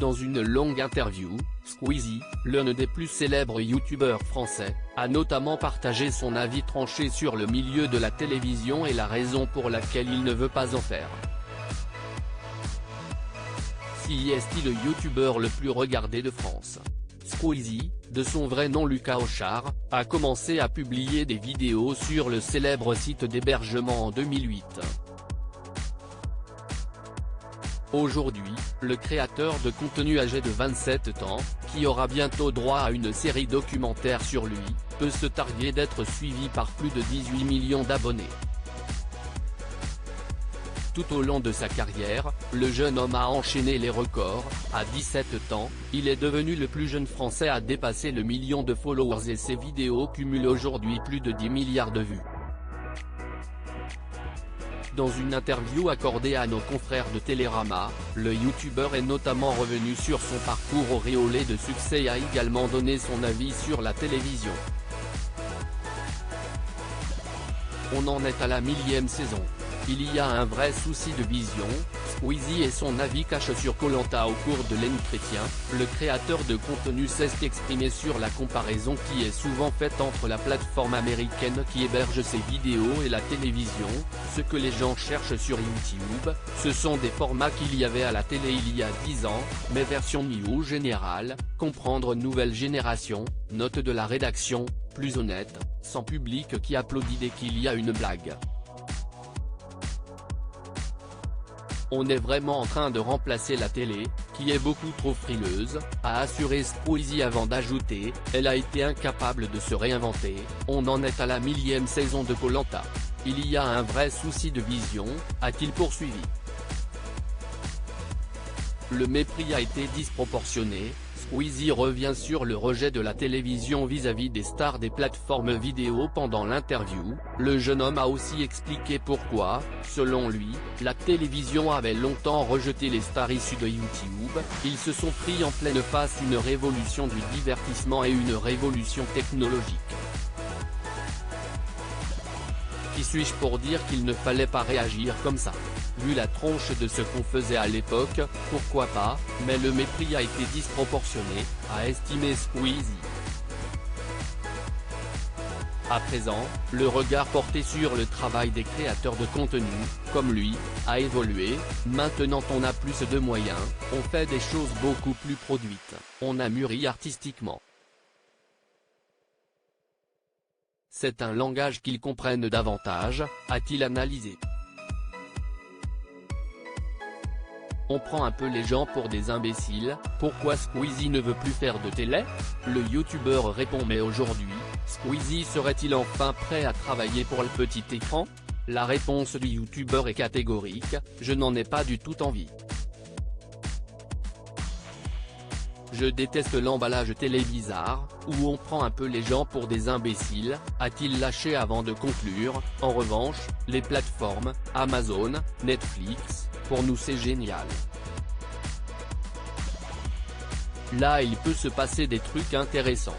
Dans une longue interview, Squeezie, l'un des plus célèbres youtubeurs français, a notamment partagé son avis tranché sur le milieu de la télévision et la raison pour laquelle il ne veut pas en faire. Si est-il le youtubeur le plus regardé de France? Squeezie, de son vrai nom Lucas Auchard, a commencé à publier des vidéos sur le célèbre site d'hébergement en 2008. Aujourd'hui, le créateur de contenu âgé de 27 ans, qui aura bientôt droit à une série documentaire sur lui, peut se targuer d'être suivi par plus de 18 millions d'abonnés. Tout au long de sa carrière, le jeune homme a enchaîné les records. À 17 ans, il est devenu le plus jeune Français à dépasser le million de followers et ses vidéos cumulent aujourd'hui plus de 10 milliards de vues. Dans une interview accordée à nos confrères de Télérama, le youtubeur est notamment revenu sur son parcours auréolé de succès et a également donné son avis sur la télévision. On en est à la 1000e saison. Il y a un vrai souci de vision. Squeezie et son avis caché sur Koh-Lanta au cours de l'entretien, le créateur de contenu s'est exprimé sur la comparaison qui est souvent faite entre la plateforme américaine qui héberge ses vidéos et la télévision. Ce que les gens cherchent sur YouTube, ce sont des formats qu'il y avait à la télé il y a 10 ans, mais version new générale, comprendre nouvelle génération, note de la rédaction, plus honnête, sans public qui applaudit dès qu'il y a une blague. On est vraiment en train de remplacer la télé, qui est beaucoup trop frileuse, a assuré Squeezie avant d'ajouter, elle a été incapable de se réinventer, on en est à la 1000e saison de Koh-Lanta. Il y a un vrai souci de vision, a-t-il poursuivi. Le mépris a été disproportionné. Squeezie revient sur le rejet de la télévision vis-à-vis des stars des plateformes vidéo pendant l'interview. Le jeune homme a aussi expliqué pourquoi, selon lui, la télévision avait longtemps rejeté les stars issues de YouTube. Ils se sont pris en pleine face une révolution du divertissement et une révolution technologique. Qui suis-je pour dire qu'il ne fallait pas réagir comme ça? Vu la tronche de ce qu'on faisait à l'époque, pourquoi pas, mais le mépris a été disproportionné, a estimé Squeezie. À présent, le regard porté sur le travail des créateurs de contenu, comme lui, a évolué. Maintenant on a plus de moyens, on fait des choses beaucoup plus produites, on a mûri artistiquement. C'est un langage qu'ils comprennent davantage, a-t-il analysé. On prend un peu les gens pour des imbéciles. Pourquoi Squeezie ne veut plus faire de télé? Le youtubeur répond mais aujourd'hui, Squeezie serait-il enfin prêt à travailler pour le petit écran? La réponse du youtubeur est catégorique, je n'en ai pas du tout envie. Je déteste l'emballage télé bizarre, où on prend un peu les gens pour des imbéciles, a-t-il lâché avant de conclure. En revanche, les plateformes, Amazon, Netflix, pour nous c'est génial. Là il peut se passer des trucs intéressants.